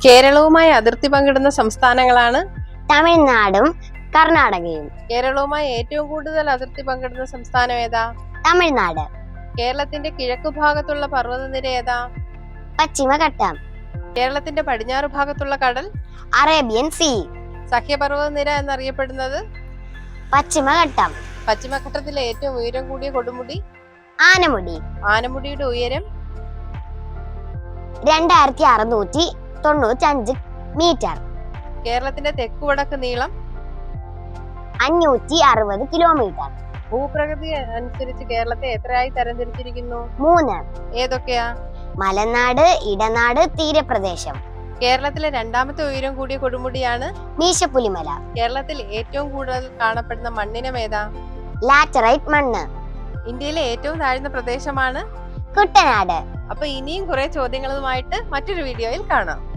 കേരളവുമായി അതിർത്തി പങ്കിടുന്ന സംസ്ഥാനങ്ങളാണ് തമിഴ്നാടും കർണാടകയും. കേരളവുമായി ഏറ്റവും കൂടുതൽ അതിർത്തി പങ്കിടുന്ന സംസ്ഥാനം ഏതാ? തമിഴ്നാട്. കേരളത്തിന്റെ കിഴക്കു ഭാഗത്തുള്ള പർവ്വതനിര ഏതാ? പശ്ചിമഘട്ടം. കേരളത്തിന്റെ പടിഞ്ഞാറ് ഭാഗത്തുള്ള കടൽ? Arabian sea. സഹ്യപർവ്വതനിര എന്നറിയപ്പെടുന്നത്? പശ്ചിമഘട്ടം. പശ്ചിമഘട്ടത്തിലെ ഏറ്റവും ഉയരം കൂടിയ കൊടുമുടി? ആനമുടി. ആനമുടിയുടെ ഉയരം 2695 മീറ്റർ. കേരളത്തിന്റെ തെക്കുവടക്ക് നീളം 560 കിലോമീറ്റർ. ഭൂപ്രകൃതി അനുസരിച്ച് കേരളത്തെ എത്രയായി തരംതിരിച്ചിരിക്കുന്നു? 3. ഏതൊക്കെയാ? മലനാട്, ഇടനാട്, തീരപ്രദേശം. കേരളത്തിലെ രണ്ടാമത്തെ ഉയരം കൂടിയ കൊടുമുടിയാണ് മീശപ്പുലിമല. കേരളത്തിൽ ഏറ്റവും കൂടുതൽ കാണപ്പെടുന്ന മണ്ണിനം ഏതാ? ലാറ്ററൈറ്റ് മണ്ണ്. ഇന്ത്യയിലെ ഏറ്റവും താഴ്ന്ന പ്രദേശമാണ് കുട്ടനാട്. അപ്പൊ ഇനിയും കുറെ ചോദ്യങ്ങളുമായിട്ട് മറ്റൊരു വീഡിയോയിൽ കാണാം.